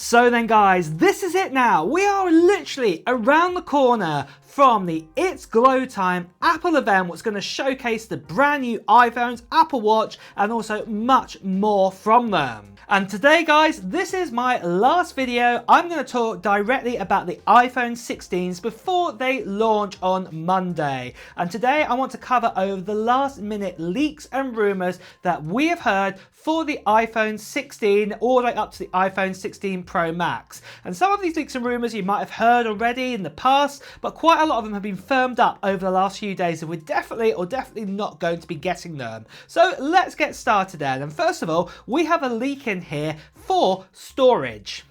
So then guys, this is it now. We are literally around the corner from the It's Glowtime Apple event, what's going to showcase the brand new iPhones, Apple Watch, and also much more from them. And today guys, this is my last video. I'm going to talk directly about the iPhone 16s before they launch on Monday. And today I want to cover over the last minute leaks and rumors that we have heard for the iPhone 16 all the way up to the iPhone 16 Pro Max. And some of these leaks and rumors you might have heard already in the past, but quite a lot of them have been firmed up over the last few days, and we're definitely not going to be getting them. So let's get started then. And first of all, we have a leak in here for storage.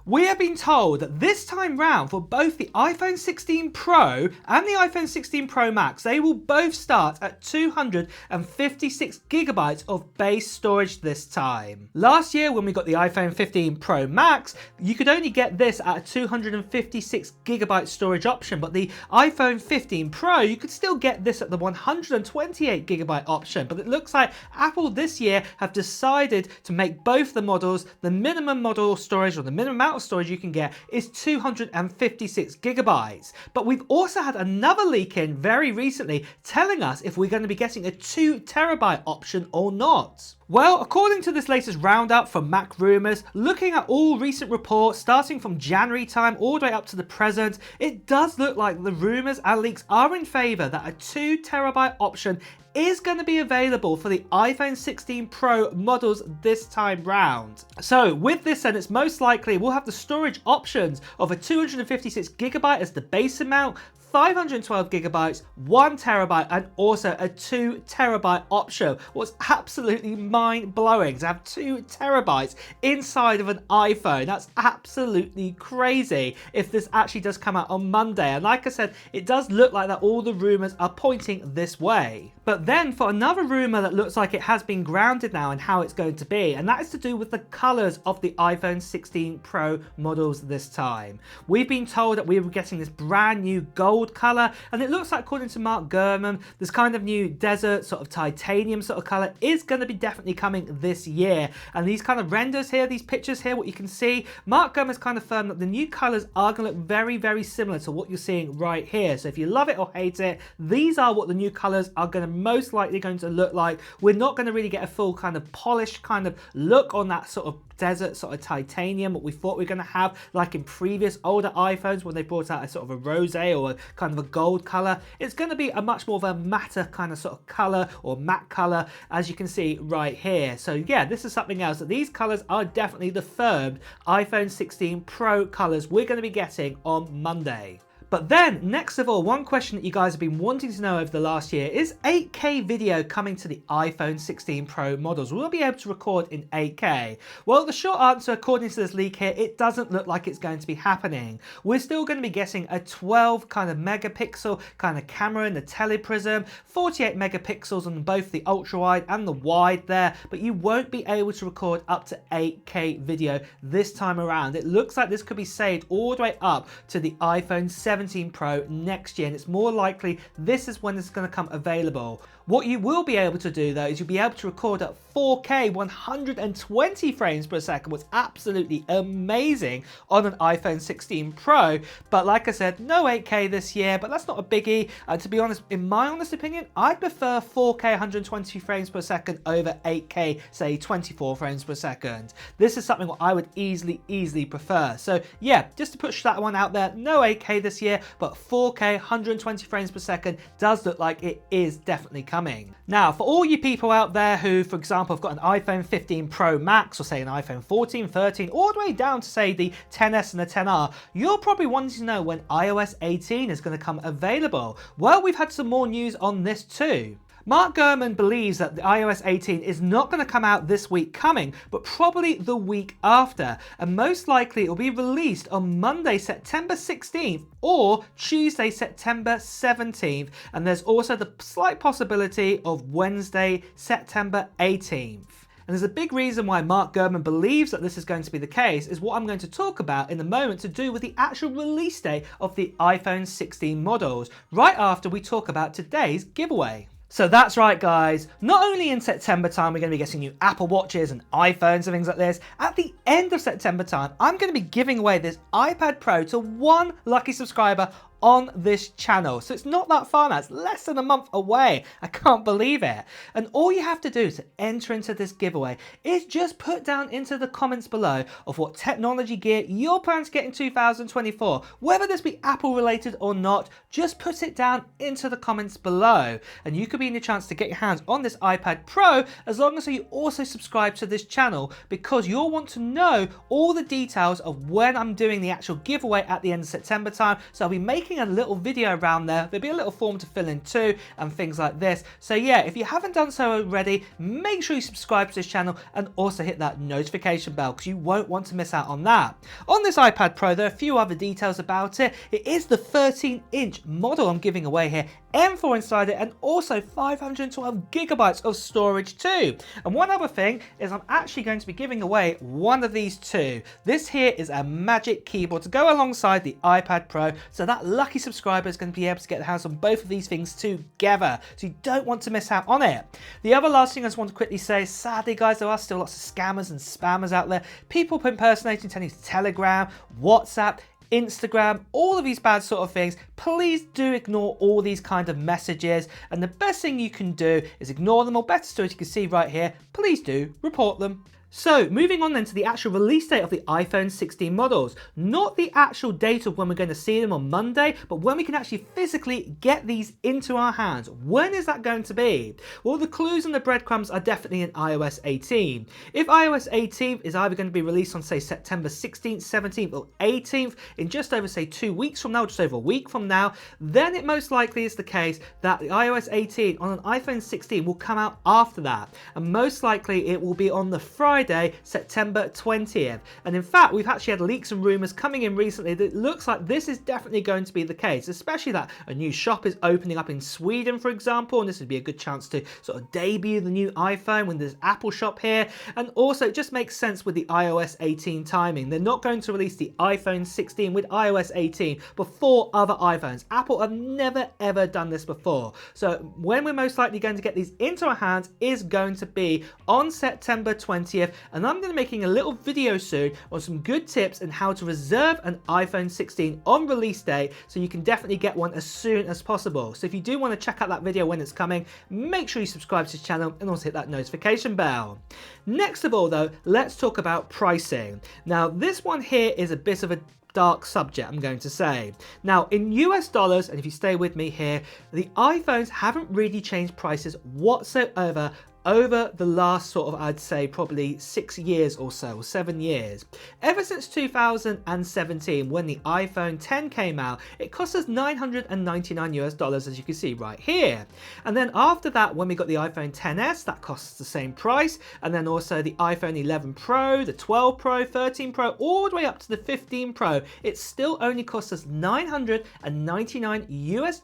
We have been told that this time round for both the iPhone 16 Pro and the iPhone 16 Pro Max, they will both start at 256 gigabytes of base storage this time. Last year when we got the iPhone 15 Pro Max, you could only get this at a 256 gigabyte storage option, but the iPhone 15 Pro, you could still get this at the 128 gigabyte option. But it looks like Apple this year have decided to make both the models, the minimum model storage or the minimum amount of storage you can get is 256 gigabytes. But we've also had another leak in very recently telling us if we're going to be getting a 2 terabyte option or not. Well, according to this latest roundup from Mac Rumors, looking at all recent reports starting from January time all the way up to the present, it does look like the rumors and leaks are in favor that a 2 terabyte option is going to be available for the iPhone 16 Pro models this time round. So with this then, it's most likely we'll have the storage options of a 256 gigabyte as the base amount, 512 gigabytes, 1 terabyte, and also a 2 terabyte option. What's absolutely mind-blowing to have 2 terabytes inside of an iPhone. That's absolutely crazy if this actually does come out on Monday. And like I said, it does look like that all the rumors are pointing this way. But then for another rumor that looks like it has been grounded now in how it's going to be, and that is to do with the colors of the iPhone 16 Pro models this time. We've been told that we were getting this brand new gold color, and it looks like, according to Mark Gurman, this kind of new desert sort of titanium sort of color is going to be definitely coming this year. And these kind of renders here, these pictures here, what you can see, Mark Gurman's kind of firmed that the new colors are going to look very, very similar to what you're seeing right here. So if you love it or hate it, these are what the new colors are going to most likely going to look like. We're not going to really get a full kind of polished kind of look on that sort of desert sort of titanium, what we thought we were going to have like in previous older iPhones when they brought out a sort of a rose or a kind of a gold color. It's going to be a much more of a matte kind of sort of color or matte color, as you can see right here. So yeah, this is something else, that these colors are definitely the firmed iPhone 16 Pro colors we're going to be getting on Monday. But then, next of all, one question that you guys have been wanting to know over the last year is 8K video coming to the iPhone 16 Pro models. Will we be able to record in 8K? Well, the short answer, according to this leak here, it doesn't look like it's going to be happening. We're still going to be getting a 12 kind of megapixel kind of camera in the teleprism, 48 megapixels on both the ultra wide and the wide there, but you won't be able to record up to 8K video this time around. It looks like this could be saved all the way up to the iPhone 17 Pro next year, and it's more likely this is when it's going to come available. What you will be able to do though is you'll be able to record at 4K 120 frames per second, what's absolutely amazing on an iPhone 16 Pro. But like I said, no 8K this year, but that's not a biggie. To be honest, in my honest opinion, I prefer 4K 120 frames per second over 8K, say 24 frames per second. This is something I would easily prefer. So yeah, just to push that one out there, no 8K this year, but 4K 120 frames per second does look like it is definitely coming. Now, for all you people out there who, for example, have got an iPhone 15 Pro Max or say an iPhone 14, 13, all the way down to say the XS and the XR, you're probably wanting to know when iOS 18 is going to come available. Well, we've had some more news on this too. Mark Gurman believes that the iOS 18 is not going to come out this week coming, but probably the week after, and most likely it will be released on Monday, September 16th or Tuesday, September 17th, and there's also the slight possibility of Wednesday, September 18th. And there's a big reason why Mark Gurman believes that this is going to be the case is what I'm going to talk about in a moment, to do with the actual release date of the iPhone 16 models, right after we talk about today's giveaway. So that's right guys, not only in September time we're going to be getting new Apple Watches and iPhones and things like this, at the end of September time I'm going to be giving away this iPad Pro to one lucky subscriber on this channel. So it's not that far now, it's less than a month away. I can't believe it. And all you have to do to enter into this giveaway is just put down into the comments below of what technology gear you're planning to get in 2024. Whether this be Apple related or not, just put it down into the comments below. And you could be in the chance to get your hands on this iPad Pro as long as you also subscribe to this channel, because you'll want to know all the details of when I'm doing the actual giveaway at the end of September time. So I'll be making a little video around there. There'll be a little form to fill in too and things like this. So yeah, if you haven't done so already, make sure you subscribe to this channel and also hit that notification bell because you won't want to miss out on that. On this iPad Pro, there are a few other details about it. It is the 13-inch model I'm giving away here, M4 inside it, and also 512 gigabytes of storage too. And one other thing is I'm actually going to be giving away one of these too. This here is a magic keyboard to go alongside the iPad Pro, so that lucky subscriber is going to be able to get their hands on both of these things together, so you don't want to miss out on it. The other last thing I just want to quickly say, sadly guys, there are still lots of scammers and spammers out there, people impersonating, telling you Telegram, WhatsApp, Instagram, all of these bad sort of things. Please do ignore all these kind of messages, and the best thing you can do is ignore them, or better still, as you can see right here, please do report them. So moving on then to the actual release date of the iPhone 16 models. Not the actual date of when we're going to see them on Monday, but when we can actually physically get these into our hands. When is that going to be? Well, the clues and the breadcrumbs are definitely in iOS 18. If iOS 18 is either going to be released on say September 16th, 17th or 18th, in just over say 2 weeks from now, just over a week from now, then it most likely is the case that the iOS 18 on an iPhone 16 will come out after that. And most likely it will be on the Friday, September 20th. And in fact, we've actually had leaks and rumors coming in recently that it looks like this is definitely going to be the case, especially that a new shop is opening up in Sweden, for example, and this would be a good chance to sort of debut the new iPhone when there's Apple shop here. And also it just makes sense with the iOS 18 timing. They're not going to release the iPhone 16 with iOS 18 before other iPhones. Apple have never ever done this before. So when we're most likely going to get these into our hands is going to be on September 20th. And I'm going to be making a little video soon on some good tips on how to reserve an iPhone 16 on release day, so you can definitely get one as soon as possible. So if you do want to check out that video when it's coming, make sure you subscribe to this channel and also hit that notification bell. Next of all though, let's talk about pricing. Now this one here is a bit of a dark subject, I'm going to say. Now in US dollars, and if you stay with me here, the iPhones haven't really changed prices whatsoever over the last sort of, I'd say probably 6 years or so, or 7 years. Ever since 2017, when the iPhone 10 came out, it cost us $999 US, as you can see right here. And then after that, when we got the iPhone XS, that costs the same price. And then also the iPhone 11 Pro, the 12 Pro, 13 Pro, all the way up to the 15 Pro, it still only costs us $999 US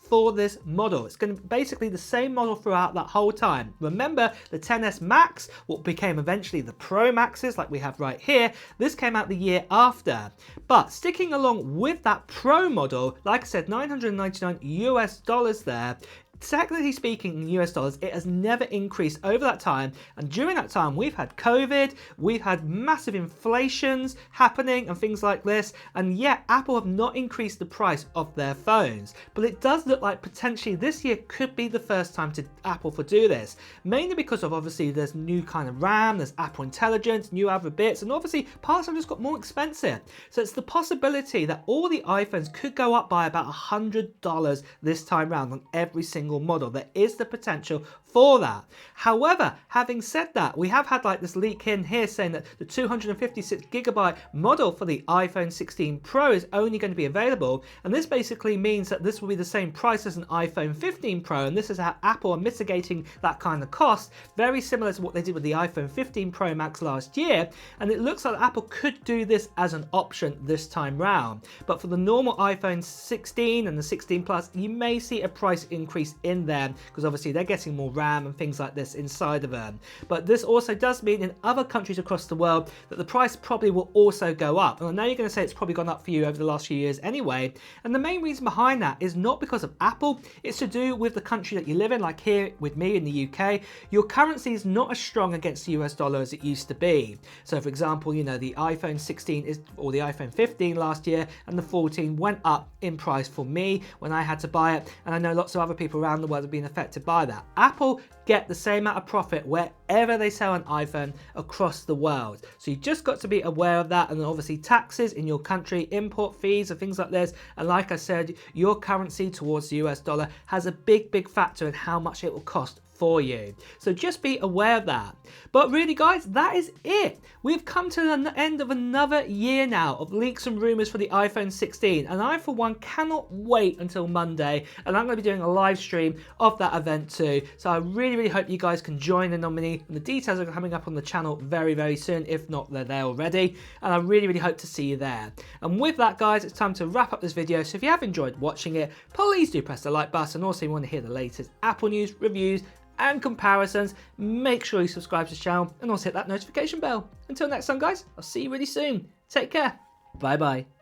for this model. It's going to be basically the same model throughout that whole time. Remember, the XS Max, what became eventually the Pro Maxes, like we have right here, this came out the year after. But sticking along with that Pro model, like I said, $999 US there. Technically speaking, in US dollars, it has never increased over that time. And during that time, we've had COVID, we've had massive inflations happening and things like this. And yet, Apple have not increased the price of their phones. But it does look like potentially this year could be the first time to Apple for do this. Mainly because of obviously there's new kind of RAM, there's Apple Intelligence, new other bits, and obviously parts have just got more expensive. So it's the possibility that all the iPhones could go up by about $100 this time round on every single model. There is the potential for that. However, having said that, we have had like this leak in here saying that the 256GB model for the iPhone 16 Pro is only going to be available, and this basically means that this will be the same price as an iPhone 15 Pro, and this is how Apple are mitigating that kind of cost, very similar to what they did with the iPhone 15 Pro Max last year. And it looks like Apple could do this as an option this time round. But for the normal iPhone 16 and the 16 Plus, you may see a price increase in there because obviously they're getting more RAM RAM and things like this inside of them. But this also does mean in other countries across the world that the price probably will also go up. And I know you're going to say it's probably gone up for you over the last few years anyway. And the main reason behind that is not because of Apple, it's to do with the country that you live in. Like here with me in the UK, your currency is not as strong against the US dollar as it used to be. So for example, you know, the iPhone 16 or the iPhone 15 last year and the 14 went up in price for me when I had to buy it, and I know lots of other people around the world have been affected by that. Apple get the same amount of profit wherever they sell an iPhone across the world. So you just got to be aware of that, and then obviously taxes in your country, import fees and things like this. And like I said, your currency towards the US dollar has a big factor in how much it will cost for you. So just be aware of that. But really guys, that is it. We've come to the end of another year now of leaks and rumors for the iPhone 16, and I for one cannot wait until Monday, and I'm going to be doing a live stream of that event too. So I really hope you guys can join in on me, and the details are coming up on the channel very soon, if not they're there already, and I really hope to see you there. And with that guys, it's time to wrap up this video. So if you have enjoyed watching it, please do press the like button. Also, if you want to hear the latest Apple news, reviews and comparisons, make sure you subscribe to the channel and also hit that notification bell. Until next time guys, I'll see you really soon. Take care. Bye bye.